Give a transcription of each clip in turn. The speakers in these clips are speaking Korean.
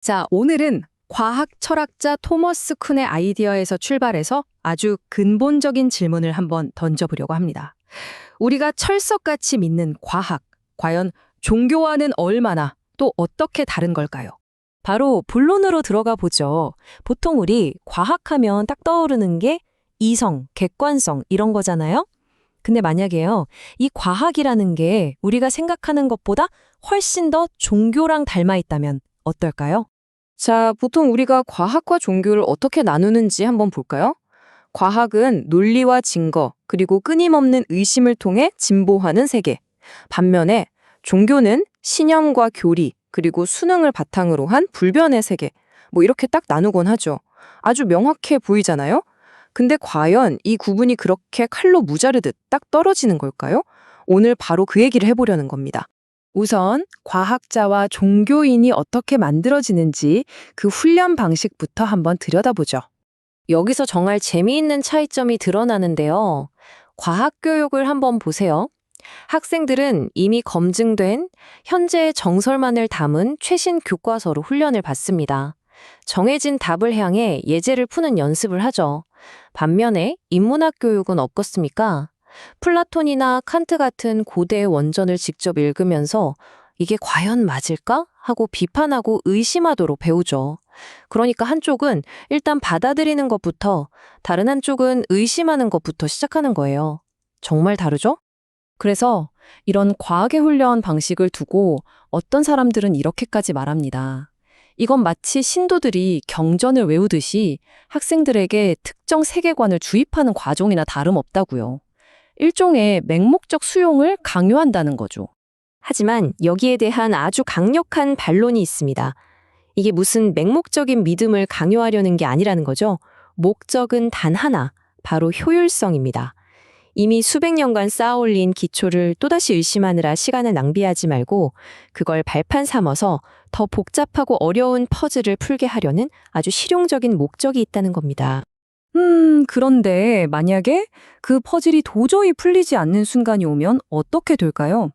자, 오늘은 과학 철학자 토머스 쿤의 아이디어에서 출발해서 아주 근본적인 질문을 한번 던져보려고 합니다. 우리가 철석같이 믿는 과학, 과연 종교와는 얼마나 또 어떻게 다른 걸까요? 바로 본론으로 들어가 보죠. 보통 우리 과학하면 딱 떠오르는 게 이성, 객관성 이런 거잖아요. 근데 만약에요, 이 과학이라는 게 우리가 생각하는 것보다 훨씬 더 종교랑 닮아 있다면 어떨까요? 자, 보통 우리가 과학과 종교를 어떻게 나누는지 한번 볼까요? 과학은 논리와 증거, 그리고 끊임없는 의심을 통해 진보하는 세계. 반면에 종교는 신념과 교리, 그리고 수능을 바탕으로 한 불변의 세계. 이렇게 딱 나누곤 하죠. 아주 명확해 보이잖아요? 근데 과연 이 구분이 그렇게 칼로 무자르듯 딱 떨어지는 걸까요? 오늘 바로 그 얘기를 해보려는 겁니다. 우선 과학자와 종교인이 어떻게 만들어지는지 그 훈련 방식부터 한번 들여다보죠. 여기서 정말 재미있는 차이점이 드러나는데요. 과학 교육을 한번 보세요. 학생들은 이미 검증된 현재의 정설만을 담은 최신 교과서로 훈련을 받습니다. 정해진 답을 향해 예제를 푸는 연습을 하죠. 반면에 인문학 교육은 어떻습니까? 플라톤이나 칸트 같은 고대의 원전을 직접 읽으면서 이게 과연 맞을까? 하고 비판하고 의심하도록 배우죠. 그러니까 한쪽은 일단 받아들이는 것부터, 다른 한쪽은 의심하는 것부터 시작하는 거예요. 정말 다르죠? 그래서 이런 과학의 훈련 방식을 두고 어떤 사람들은 이렇게까지 말합니다. 이건 마치 신도들이 경전을 외우듯이 학생들에게 특정 세계관을 주입하는 과정이나 다름없다고요. 일종의 맹목적 수용을 강요한다는 거죠. 하지만 여기에 대한 아주 강력한 반론이 있습니다. 이게 무슨 맹목적인 믿음을 강요하려는 게 아니라는 거죠. 목적은 단 하나, 바로 효율성입니다. 이미 수백 년간 쌓아올린 기초를 또다시 의심하느라 시간을 낭비하지 말고 그걸 발판 삼아서 더 복잡하고 어려운 퍼즐을 풀게 하려는 아주 실용적인 목적이 있다는 겁니다. 그런데 만약에 그 퍼즐이 도저히 풀리지 않는 순간이 오면 어떻게 될까요?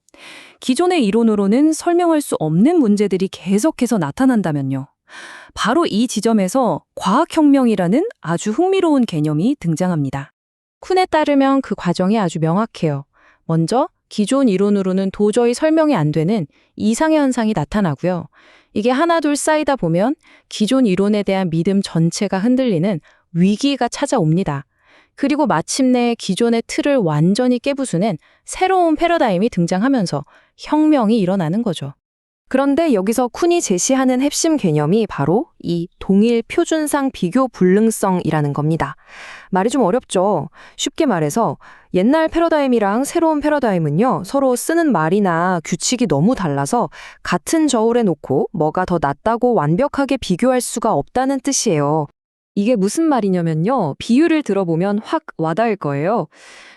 기존의 이론으로는 설명할 수 없는 문제들이 계속해서 나타난다면요. 바로 이 지점에서 과학혁명이라는 아주 흥미로운 개념이 등장합니다. 쿤에 따르면 그 과정이 아주 명확해요. 먼저 기존 이론으로는 도저히 설명이 안 되는 이상의 현상이 나타나고요. 이게 하나둘 쌓이다 보면 기존 이론에 대한 믿음 전체가 흔들리는 위기가 찾아옵니다. 그리고 마침내 기존의 틀을 완전히 깨부수는 새로운 패러다임이 등장하면서 혁명이 일어나는 거죠. 그런데 여기서 쿤이 제시하는 핵심 개념이 바로 이 동일 표준상 비교 불능성이라는 겁니다. 말이 좀 어렵죠? 쉽게 말해서 옛날 패러다임이랑 새로운 패러다임은요, 서로 쓰는 말이나 규칙이 너무 달라서 같은 저울에 놓고 뭐가 더 낫다고 완벽하게 비교할 수가 없다는 뜻이에요. 이게 무슨 말이냐면요, 비유를 들어보면 확 와닿을 거예요.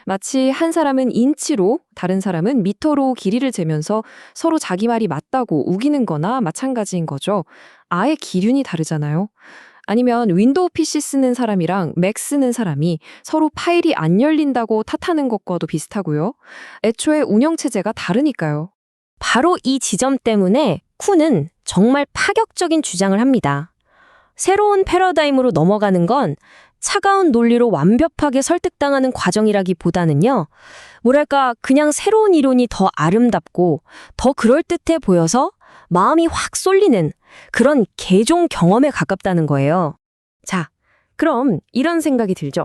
마치 한 사람은 인치로, 다른 사람은 미터로 길이를 재면서 서로 자기 말이 맞다고 우기는 거나 마찬가지인 거죠. 아예 기륜이 다르잖아요. 아니면 윈도우 PC 쓰는 사람이랑 맥 쓰는 사람이 서로 파일이 안 열린다고 탓하는 것과도 비슷하고요. 애초에 운영체제가 다르니까요. 바로 이 지점 때문에 쿤은 정말 파격적인 주장을 합니다. 새로운 패러다임으로 넘어가는 건 차가운 논리로 완벽하게 설득당하는 과정이라기보다는요, 뭐랄까 그냥 새로운 이론이 더 아름답고 더 그럴듯해 보여서 마음이 확 쏠리는 그런 개종 경험에 가깝다는 거예요. 자, 그럼 이런 생각이 들죠.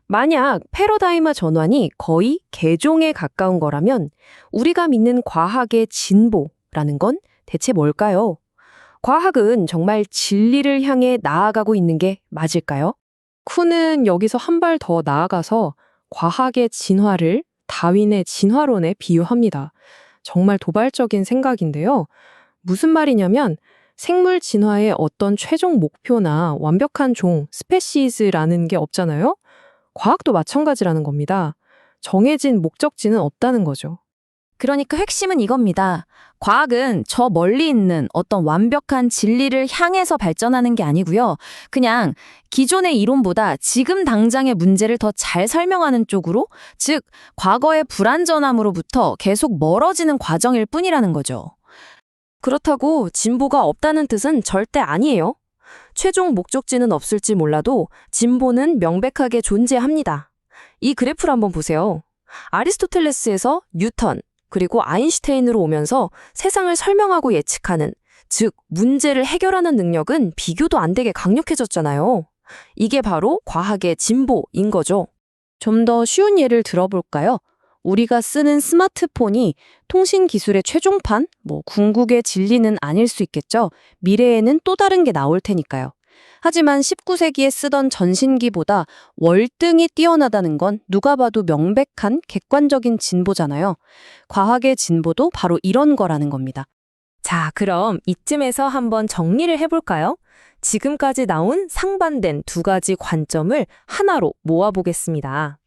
만약 패러다임화 전환이 거의 개종에 가까운 거라면 우리가 믿는 과학의 진보라는 건 대체 뭘까요? 과학은 정말 진리를 향해 나아가고 있는 게 맞을까요? 쿤은 여기서 한 발 더 나아가서 과학의 진화를 다윈의 진화론에 비유합니다. 정말 도발적인 생각인데요. 무슨 말이냐면 생물 진화의 어떤 최종 목표나 완벽한 종, 스페시즈라는 게 없잖아요. 과학도 마찬가지라는 겁니다. 정해진 목적지는 없다는 거죠. 그러니까 핵심은 이겁니다. 과학은 저 멀리 있는 어떤 완벽한 진리를 향해서 발전하는 게 아니고요. 그냥 기존의 이론보다 지금 당장의 문제를 더 잘 설명하는 쪽으로, 즉 과거의 불완전함으로부터 계속 멀어지는 과정일 뿐이라는 거죠. 그렇다고 진보가 없다는 뜻은 절대 아니에요. 최종 목적지는 없을지 몰라도 진보는 명백하게 존재합니다. 이 그래프를 한번 보세요. 아리스토텔레스에서 뉴턴, 그리고 아인슈타인으로 오면서 세상을 설명하고 예측하는, 즉 문제를 해결하는 능력은 비교도 안 되게 강력해졌잖아요. 이게 바로 과학의 진보인 거죠. 좀 더 쉬운 예를 들어볼까요? 우리가 쓰는 스마트폰이 통신 기술의 최종판, 궁극의 진리는 아닐 수 있겠죠. 미래에는 또 다른 게 나올 테니까요. 하지만 19세기에 쓰던 전신기보다 월등히 뛰어나다는 건 누가 봐도 명백한 객관적인 진보잖아요. 과학의 진보도 바로 이런 거라는 겁니다. 자, 그럼 이쯤에서 한번 정리를 해볼까요? 지금까지 나온 상반된 두 가지 관점을 하나로 모아보겠습니다.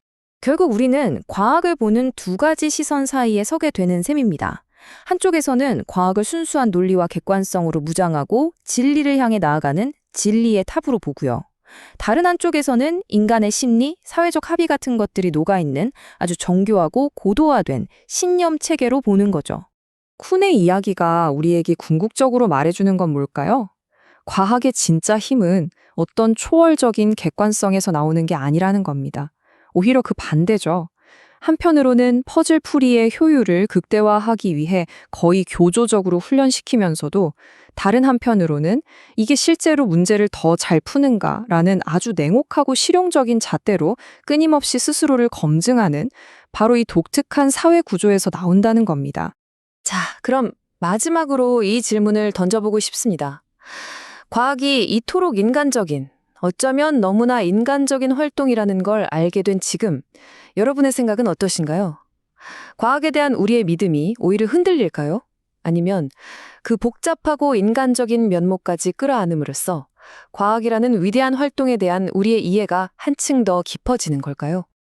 결국 우리는 과학을 보는 두 가지 시선 사이에 서게 되는 셈입니다. 한쪽에서는 과학을 순수한 논리와 객관성으로 무장하고 진리를 향해 나아가는 진리의 탑으로 보고요. 다른 한쪽에서는 인간의 심리, 사회적 합의 같은 것들이 녹아있는 아주 정교하고 고도화된 신념 체계로 보는 거죠. 쿤의 이야기가 우리에게 궁극적으로 말해주는 건 뭘까요? 과학의 진짜 힘은 어떤 초월적인 객관성에서 나오는 게 아니라는 겁니다. 오히려 그 반대죠. 한편으로는 퍼즐 풀이의 효율을 극대화하기 위해 거의 교조적으로 훈련시키면서도 다른 한편으로는 이게 실제로 문제를 더 잘 푸는가라는 아주 냉혹하고 실용적인 잣대로 끊임없이 스스로를 검증하는 바로 이 독특한 사회 구조에서 나온다는 겁니다. 자, 그럼 마지막으로 이 질문을 던져보고 싶습니다. 과학이 이토록 인간적인, 어쩌면 너무나 인간적인 활동이라는 걸 알게 된 지금, 여러분의 생각은 어떠신가요? 과학에 대한 우리의 믿음이 오히려 흔들릴까요? 아니면 그 복잡하고 인간적인 면모까지 끌어안음으로써 과학이라는 위대한 활동에 대한 우리의 이해가 한층 더 깊어지는 걸까요?